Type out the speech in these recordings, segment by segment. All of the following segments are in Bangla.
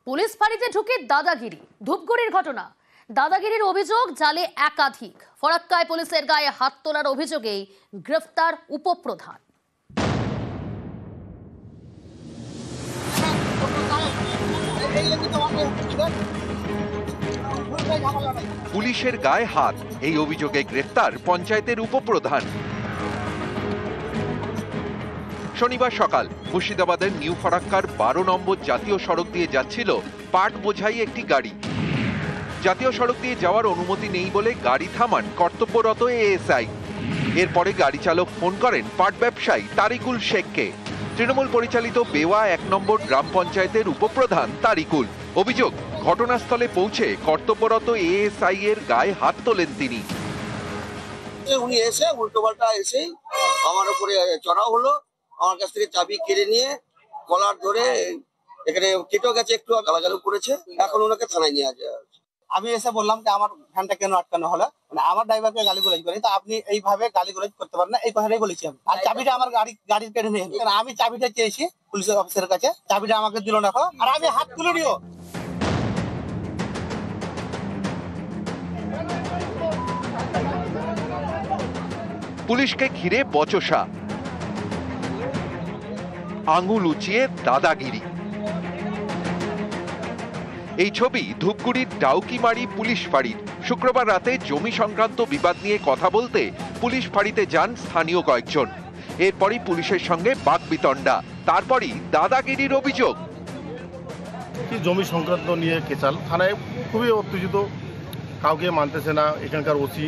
পুলিশ ফাঁড়িতে ঢুকে দাদাগিরি, ধূপগুড়ির ঘটনা। দাদাগিরির অভিযোগ, জালে একাধিক। ফরাক্কায় পুলিশের গায়ে হাত তোলার অভিযোগেই গ্রেফতার উপপ্রধান। পুলিশের গায়ে হাত, এই অভিযোগে গ্রেফতার পঞ্চায়েতের উপপ্রধান। শনিবার সকাল মুর্শিদাবাদের নিউ ফারাক্কার 12 নম্বর জাতীয় সড়ক দিয়ে যাচ্ছিল পাট বোঝাই একটি গাড়ি। জাতীয় সড়ক দিয়ে যাওয়ার অনুমতি নেই বলে গাড়ি থামান কর্তব্যরত এএসআই। এরপরে গাড়ি চালক ফোন করেন পাট ব্যবসায়ী তারিকুল শেখকে। তৃণমূল পরিচালিত বেওয়া 1 নম্বর গ্রাম পঞ্চায়েতের উপপ্রধান তারিকুল। অভিযোগ, ঘটনাস্থলে পৌঁছে কর্তব্যরত এএসআই এর গায়ে হাত তোলেন তিনি। উনি এসে উল্টোপাল্টা এসে আমার উপরে চড়াও হলো, আমার কাছ থেকে চাবি কেড়ে নিয়ে কলার ধরে এখানে কেটেও গেছে, একটু গালাগালি করেছে। এখন ওনাকে থানায় নিয়ে আসে। আমি এসে বললাম যে আমার ভ্যানটা কেন আটকানো হলো, মানে আমার ড্রাইভারকে গালিগুলোজ করি, তো আপনি এইভাবে গালিগুলোজ করতে পারেন না, এই কথাটাই বলেছি আমি। আর চাবিটা আমার গাড়ির কেড়ে নিয়ে, আমি চাবিটা চেয়েছি পুলিশের অফিসারের কাছে, চাবিটা আমাকে দিল না, আর আমি হাত তুলে নিও। পুলিশকে ঘিরে বচসা, আঙুল উঁচিয়ে দাদাগিরি। এই ছবি ধূপগুড়ির ডাউকিমারি পুলিশ ফাঁড়ির। শুক্রবার রাতে জমি সংক্রান্ত বিবাদ নিয়ে কথা বলতে পুলিশ ফাঁড়িতে যান স্থানীয় কয়েকজন। এরপরই পুলিশের সঙ্গে বাকবিতণ্ডা, তারপরই দাদাগিরির অভিযোগ। জমি সংক্রান্ত নিয়ে কেচাল, থানায় খুবই উত্তেজিত, কাউকে মানতেছে না। এখানকার ওসি,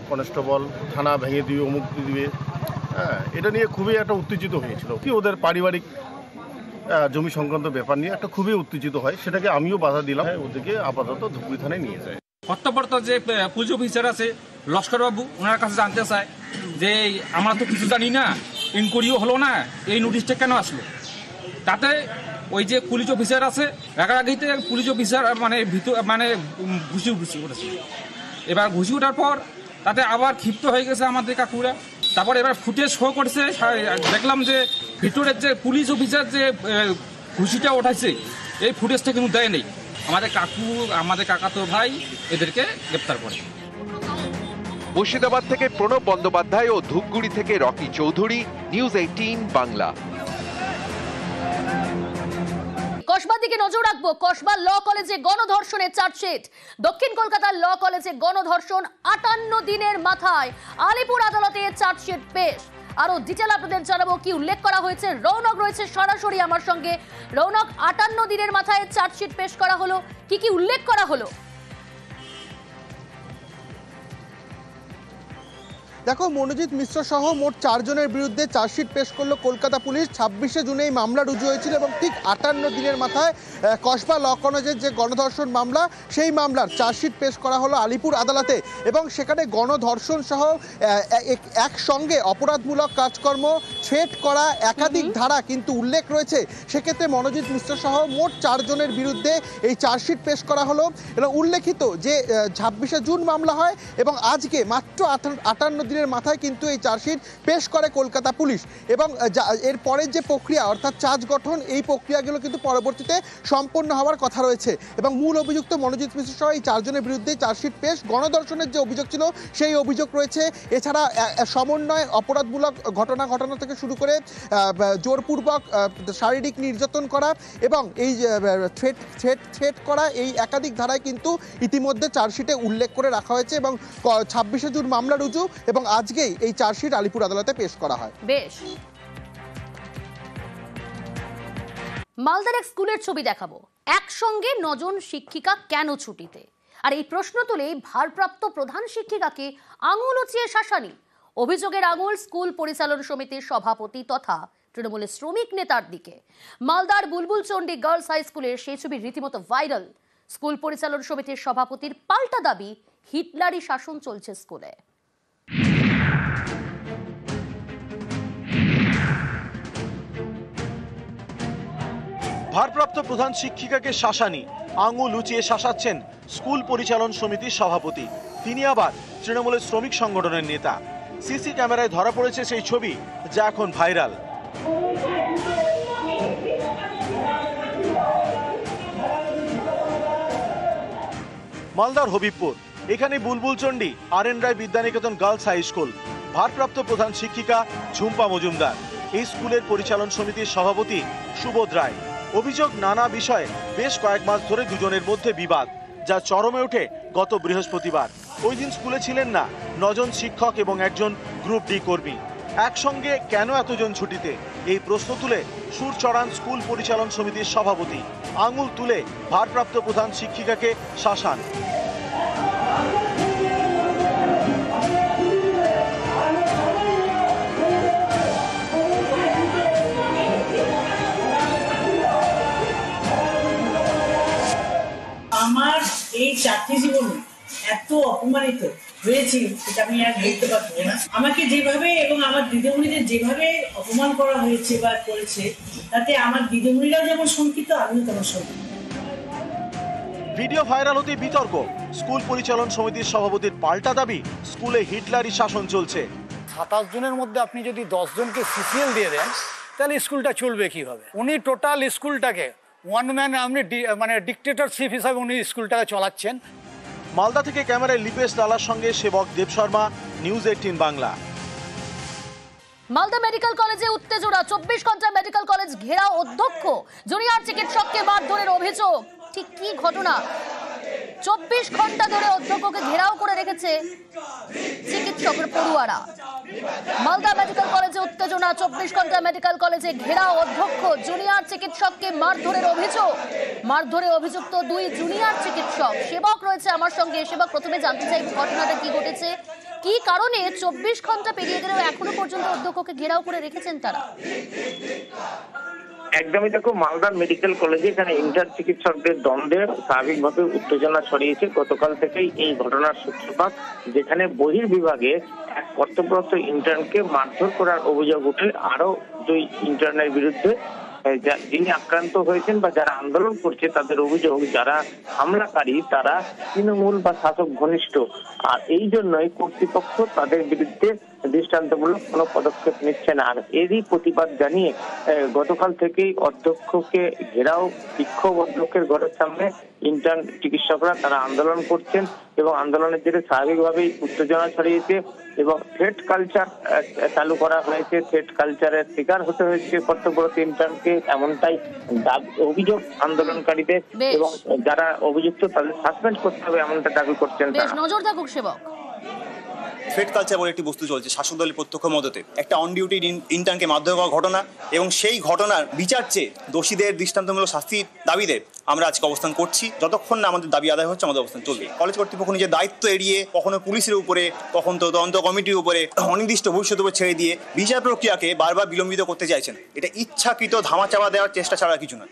কনস্টেবল থানা ভেঙে দিবে, অমুক দিবে, এটা নিয়ে খুবই একটা উত্তেজিত হয়েছিল। কি ওদের পারিবারিক জমি সংক্রান্ত ব্যাপার নিয়ে একটা খুবই উত্তেজিত হয়, সেটাকে আমিও বাধা দিলাম। ওদেরকে আপাতত ধূপগুড়ি থানায় নিয়ে যায়। কর্তব্যরত যে পুলিশ অফিসার আছে লস্করবাবু, ওনার কাছে জানতে চায় যে আমরা তো কিছু জানি না, ইনকোয়ারিও হলো না, এই নোটিশটা কেন আসলো। তাতে ওই যে পুলিশ অফিসার আছে, রাগারাগিতে পুলিশ অফিসার মানে ঘুষি উঠেছে। এবার ঘুষি ওঠার পর তাতে আবার ক্ষিপ্ত হয়ে গেছে আমাদের কাকুরা। তারপর এবার ফুটেজ শো করছে, দেখলাম যে ভিতরের যে পুলিশ অফিসার যে ঘুষিটা ওঠাইছে, এই ফুটেজটা কিন্তু দেয় নেই। আমাদের কাকাতো ভাই এদেরকে গ্রেপ্তার করে। মুর্শিদাবাদ থেকে প্রণব বন্দ্যোপাধ্যায় ও ধূপগুড়ি থেকে রকি চৌধুরী, নিউজ 18 বাংলা। কসবার দিকে নজর রাখবো। কসবা ল কলেজে গণধর্ষণের চার্জশিট। দক্ষিণ কলকাতার ল কলেজে গণধর্ষণ 58 দিনের মাথায় আলিপুর আদালতে চার্জশিট পেশ। আরো ডিটেল আপনাদের জানাবো, কি উল্লেখ করা হয়েছে। রৌনক রয়েছে সরাসরি আমার সঙ্গে। রৌনক, 58 দিনের মাথায় চার্জশিট পেশ করা হলো, কি উল্লেখ করা হলো? দেখো, মনোজিৎ মিশ্র সহ মোট 4 জনের বিরুদ্ধে চার্জশিট পেশ করলো কলকাতা পুলিশ। 26শে জুনে এই মামলা রুজু হয়েছিল এবং ঠিক 58 দিনের মাথায় কসবা ল কলেজের যে গণধর্ষণ মামলা, সেই মামলার চার্জশিট পেশ করা হলো আলিপুর আদালতে। এবং সেখানে গণধর্ষণ সহ একসঙ্গে অপরাধমূলক কাজকর্ম, থ্রেট করা একাধিক ধারা কিন্তু উল্লেখ রয়েছে। সেক্ষেত্রে মনোজিৎ মিশ্র সহ মোট 4 জনের বিরুদ্ধে এই চার্জশিট পেশ করা হলো। এবং উল্লেখিত যে 26শে জুন মামলা হয় এবং আজকে মাত্র 58 দিনের মাথায় কিন্তু এই চার্জশিট পেশ করে কলকাতা পুলিশ। এবং এর পরের যে প্রক্রিয়া, অর্থাৎ চার্জ গঠন, এই প্রক্রিয়াগুলো কিন্তু পরবর্তীতে সম্পন্ন হওয়ার কথা রয়েছে। এবং মূল অভিযুক্ত মনোজিৎ মিশ্র সহ এই 4 জনের বিরুদ্ধে চার্জশিট পেশ। গণধর্ষণের যে অভিযোগ ছিল সেই অভিযোগ রয়েছে। এছাড়া সমন্বয়, অপরাধমূলক ঘটনা থেকে শুরু করে জোরপূর্বক শারীরিক নির্যাতন করা এবং এই থ্রেট করা, এই একাধিক ধারায় কিন্তু ইতিমধ্যে চার্জশিটে উল্লেখ করে রাখা হয়েছে। এবং 26শে জুন মামলা রুজু এবং আজকেই এই চার্জশিট আলিপুর আদালতে পেশ করা হয়। বেশ, মালদার এক স্কুলের ছবি দেখাবো। একসঙ্গে 9 জন শিক্ষিকা কেন ছুটিতে? আর এই প্রশ্ন তুলে ভারপ্রাপ্ত প্রধান শিক্ষিকাকে আঙুল উঁচিয়ে শাসানি। অভিযোগের আঙুল স্কুল পরিচালন সমিতির সভাপতি তথা তৃণমূলের শ্রমিক নেতার দিকে। মালদার বুলবুলচন্ডী গার্লস হাই স্কুলের সেই ছবি রীতিমতো ভাইরাল। স্কুল পরিচালন সমিতির সভাপতির পাল্টা দাবি, হিটলারি শাসন চলছে স্কুলে। ভারপ্রাপ্ত প্রধান শিক্ষিকাকে শাসানি, আঙুল উঁচিয়ে শাসাচ্ছেন স্কুল পরিচালন সমিতির সভাপতি। তিনি আবার তৃণমূলের শ্রমিক সংগঠনের নেতা। সিসি ক্যামেরায় ধরা পড়েছে সেই ছবি, যা এখন ভাইরাল। মালদার হবিবপুর, এখানে বুলবুলচন্ডী আর.এন. রায় বিদ্যানিকেতন গার্লস হাই স্কুল। ভারপ্রাপ্ত প্রধান শিক্ষিকা ঝুম্পা মজুমদার, এই স্কুলের পরিচালন সমিতির সভাপতি সুবোধ রায়। অভিযোগ নানা বিষয়ে বেশ কয়েক মাস ধরে দুজনের মধ্যে বিবাদ, যা চরমে ওঠে গত বৃহস্পতিবার। ওই দিন স্কুলে ছিলেন না 9 জন শিক্ষক এবং একজন গ্রুপ ডি কর্মী। একসঙ্গে কেন এতজন ছুটিতে, এই প্রশ্ন তুলে সুর চড়ান স্কুল পরিচালন সমিতির সভাপতি। আঙুল তুলে ভারপ্রাপ্ত প্রধান শিক্ষিকাকে শাসান। আমার এই চাকরি জীবনে এত অপমানিত হয়েছি সেটা আমি আর বলতে পারবো না। আমাকে যেভাবে এবং আমার দিদিমণিদের যেভাবে অপমান করা হয়েছে বা করেছে, তাতে আমার দিদিমণিরাও যেমন শঙ্কিত, আমিও তেমন শঙ্কিত। ভিডিও ভাইরাল হতে বিতর্ক, স্কুল পরিচালন সমিতির সভাপতির পাল্টা দাবি স্কুলে হিটলারি শাসন চলছে। 27 জনের মধ্যে আপনি যদি 10 জনকে সিসিএল দিয়ে দেন, তাহলে স্কুলটা চলবে কিভাবে? উনি টোটাল স্কুলটাকে ওয়ান ম্যান মানে ডিক্টেটরশিপ হিসাবে উনি স্কুলটাকে চালাচ্ছেন। মালদা থেকে ক্যামেরায় লিপেশ লালার সঙ্গে সেবক দেব শর্মা, নিউজ 18 বাংলা। মালদা মেডিকেল কলেজে উত্তেজনা, 24 ঘন্টা মেডিকেল কলেজ ঘেরাও, অধ্যক্ষ জুনিয়র চিকিৎসককে মারধরের অভিযোগ। ঠিক কি ঘটনা? 24 ঘন্টা ধরে অধ্যক্ষকে ঘেরাও করে রেখেছে চিকিৎসকের পড়ুয়ারা। মালদা মেডিকেল কলেজে উত্তেজনা, 24 ঘন্টা মেডিকেল কলেজে ঘেরাও, অধ্যক্ষ জুনিয়র চিকিৎসককে মারধরের অভিযোগ। মারধরে অভিযুক্ত 2 জুনিয়র চিকিৎসক। সেবক রয়েছে আমার সঙ্গে। সেবক, প্রথমে জানতে চাই ঘটনাটা কি ঘটেছে, কি কারণে 24 ঘন্টা পেরিয়ে গেলেও এখনো পর্যন্ত অধ্যক্ষকে ঘেরাও করে রেখেছেন তারা? একদমই দেখো, মালদা মেডিকেল কলেজে এখানে ইন্টার্ন চিকিৎসকদের দ্বন্দ্বে স্বাভাবিকভাবে উত্তেজনা ছড়িয়েছে গতকাল থেকেই এই ঘটনার সূত্রপাত, যেখানে বহির্বিভাগে এক কর্তব্যরত ইন্টার্নকে মারধর করার অভিযোগ উঠে আরো 2 ইন্টার্নের বিরুদ্ধে। যিনি আক্রান্ত হয়েছেন বা যারা আন্দোলন করছে তাদের অভিযোগ যারা হামলাকারী তারা তৃণমূল বা শাসক ঘনিষ্ঠ, আর এই জন্যই কর্তৃপক্ষ তাদের বিরুদ্ধে দৃষ্টান্তমূলক কোনো পদক্ষেপ নিচ্ছে না। আর এরই প্রতিবাদ জানিয়ে গতকাল থেকেই অধ্যক্ষকে ঘেরাও, বিক্ষোভ অধ্যক্ষের ঘরের সামনে ইন্টার্ন চিকিৎসকরা তারা আন্দোলন করছেন এবং আন্দোলনের জেরে স্বাভাবিকভাবেই উত্তেজনা ছড়িয়েছে এবং থ্রেট কালচার চালু করা হয়েছে। থ্রেট কালচারের শিকার হতে হয়েছে কর্তব্যরত ইন্টার্নকে, এমনটাই অভিযোগ আন্দোলনকারীদের, এবং যারা অভিযুক্ত তাদের সাসপেন্ড করতে হবে এমনটা দাবি করছেন তারা। নজর থাকুক সেবক। থ্রেট কালচার বলে একটি বস্তু চলছে শাসক দলের প্রত্যক্ষ মদতে। একটা অন ডিউটি ইন্টার্নকে মারধর করা ঘটনা এবং সেই ঘটনার বিচার চেয়ে দোষীদের দৃষ্টান্তমূলক শাস্তির দাবিতে আমরা আজকে অবস্থান করছি। যতক্ষণ না আমাদের দাবি আদায় হচ্ছে আমাদের অবস্থান চলবে। কলেজ কর্তৃপক্ষ নিজের দায়িত্ব এড়িয়ে কখনো পুলিশের উপরে, কখন তদন্ত কমিটির উপরে, অনির্দিষ্ট ভবিষ্যতের উপর ছেড়ে দিয়ে বিচার প্রক্রিয়াকে বারবার বিলম্বিত করতে চাইছেন। এটা ইচ্ছাকৃত ধামাচাপা দেওয়ার চেষ্টা ছাড়া কিছু না।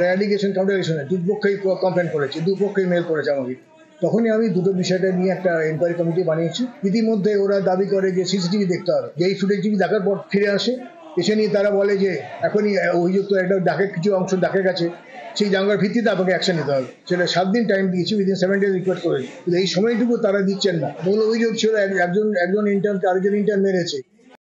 অ্যালিগেশন কাউন্টার দুপক্ষেই কমপ্লেন করেছে, দুপক্ষেই মেল করেছে আমাকে। তখনই আমি দুটো বিষয়টা নিয়ে একটা এনকোয়ারি কমিটি বানিয়েছি। ইতিমধ্যে ওরা দাবি করে যে সিসিটিভি দেখতে হবে। যেই ফুটেজটি দেখার পর ফিরে আসে, এসে নিয়ে তারা বলে যে এখনই অভিযুক্ত একটা ডাকে কিছু অংশ দেখা গেছে, সেই জায়গার ভিত্তিতে আপনাকে অ্যাকশন নিতে হবে। সেটা 7 দিন টাইম দিয়েছি, উইদিন 7 ডেজ রিকোয়েস্ট করেছি, কিন্তু এই সময়টুকু তারা দিচ্ছেন না। মূল অভিযোগ ছিল একজন ইন্টার্নকে আরেকজন ইন্টার্ন মেরেছে।